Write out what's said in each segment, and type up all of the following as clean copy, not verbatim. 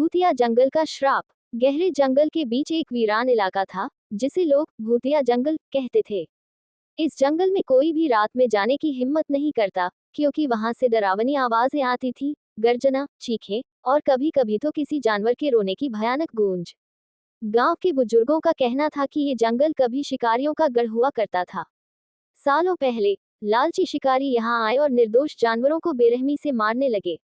भूतिया जंगल का श्राप। गहरे जंगल के बीच एक वीरान इलाका था, जिसे लोग भूतिया जंगल कहते थे। इस जंगल में कोई भी रात में जाने की हिम्मत नहीं करता, क्योंकि वहां से डरावनी आवाजें आती थी, गर्जना, चीखें, और कभी कभी तो किसी जानवर के रोने की भयानक गूंज। गांव के बुजुर्गों का कहना था कि ये जंगल कभी शिकारियों का गढ़ हुआ करता था। सालों पहले लालची शिकारी यहाँ आए और निर्दोष जानवरों को बेरहमी से मारने लगे।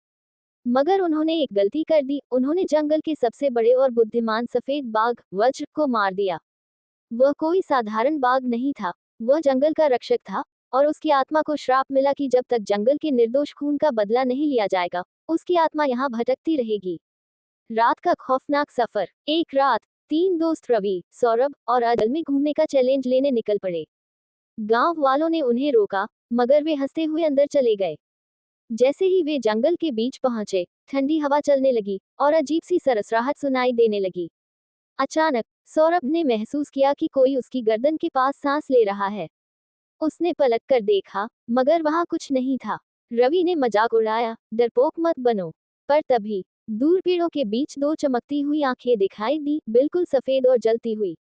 मगर उन्होंने एक गलती कर दी, उन्होंने जंगल के सबसे बड़े और बुद्धिमान सफेद बाघ वज्र को मार दिया। वह कोई साधारण बाघ नहीं था, वह जंगल का रक्षक था, और उसकी आत्मा को श्राप मिला कि जब तक जंगल के निर्दोष खून का बदला नहीं लिया जाएगा, उसकी आत्मा यहाँ भटकती रहेगी। रात का खौफनाक सफर। एक रात 3 दोस्त रवि, सौरभ और अजल में घूमने का चैलेंज लेने निकल पड़े। गांव वालों ने उन्हें रोका, मगर वे हंसते हुए अंदर चले गए। जैसे ही वे जंगल के बीच पहुंचे, ठंडी हवा चलने लगी और अजीब सी सरसराहट सुनाई देने लगी। अचानक सौरभ ने महसूस किया कि कोई उसकी गर्दन के पास सांस ले रहा है। उसने पलट कर देखा, मगर वहां कुछ नहीं था। रवि ने मजाक उड़ाया, डरपोक मत बनो। पर तभी दूर पेड़ों के बीच 2 चमकती हुई आंखें दिखाई दी, बिल्कुल सफेद और जलती हुई।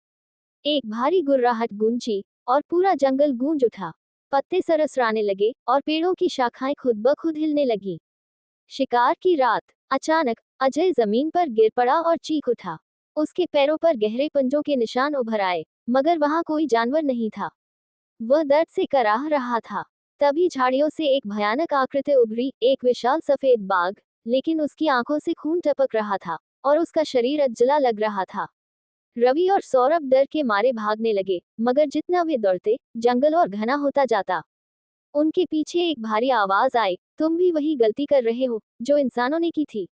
एक भारी गुर्राहट गूंजी और पूरा जंगल गूंज उठा। पत्ते सरसराने लगे और पेड़ों की शाखाएं खुद ब खुद हिलने लगी। शिकार की रात। अचानक अजय जमीन पर गिर पड़ा और चीख उठा। उसके पैरों पर गहरे पंजों के निशान उभर आए, मगर वहां कोई जानवर नहीं था। वह दर्द से कराह रहा था। तभी झाड़ियों से एक भयानक आकृति उभरी, एक विशाल सफेद बाघ, लेकिन उसकी आंखों से खून टपक रहा था और उसका शरीर अधजला लग रहा था। रवि और सौरभ डर के मारे भागने लगे, मगर जितना वे दौड़ते, जंगल और घना होता जाता। उनके पीछे एक भारी आवाज आई, तुम भी वही गलती कर रहे हो जो इंसानों ने की थी।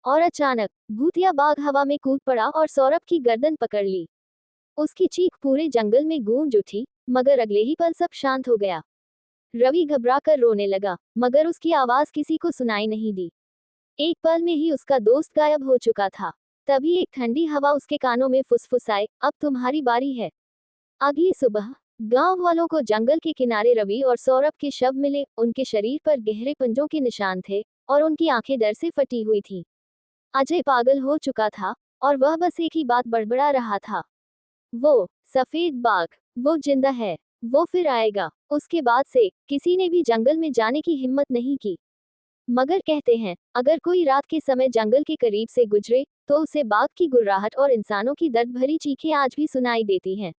और अचानक भूतिया बाघ हवा में कूद पड़ा और सौरभ की गर्दन पकड़ ली। उसकी चीख पूरे जंगल में गूंज उठी, मगर अगले ही पल सब शांत हो गया। रवि घबराकर रोने लगा, मगर उसकी आवाज किसी को सुनाई नहीं दी। एक पल में ही उसका दोस्त गायब हो चुका था। तभी एक ठंडी हवा उसके कानों में फुसफुसाई, अब तुम्हारी बारी है। अगली सुबह गांव वालों को जंगल के किनारे रवि और सौरभ के शव मिले। उनके शरीर पर गहरे पंजों के निशान थे और उनकी आंखें डर से फटी हुई थीं। अजय पागल हो चुका था और वह बस एक ही बात बड़बड़ा रहा था, वो सफेद बाघ, वो जिंदा है, वो फिर आएगा। उसके बाद से किसी ने भी जंगल में जाने की हिम्मत नहीं की। मगर कहते हैं, अगर कोई रात के समय जंगल के करीब से गुजरे, तो उसे बाघ की गुर्राहट और इंसानों की दर्द भरी चीखें आज भी सुनाई देती हैं।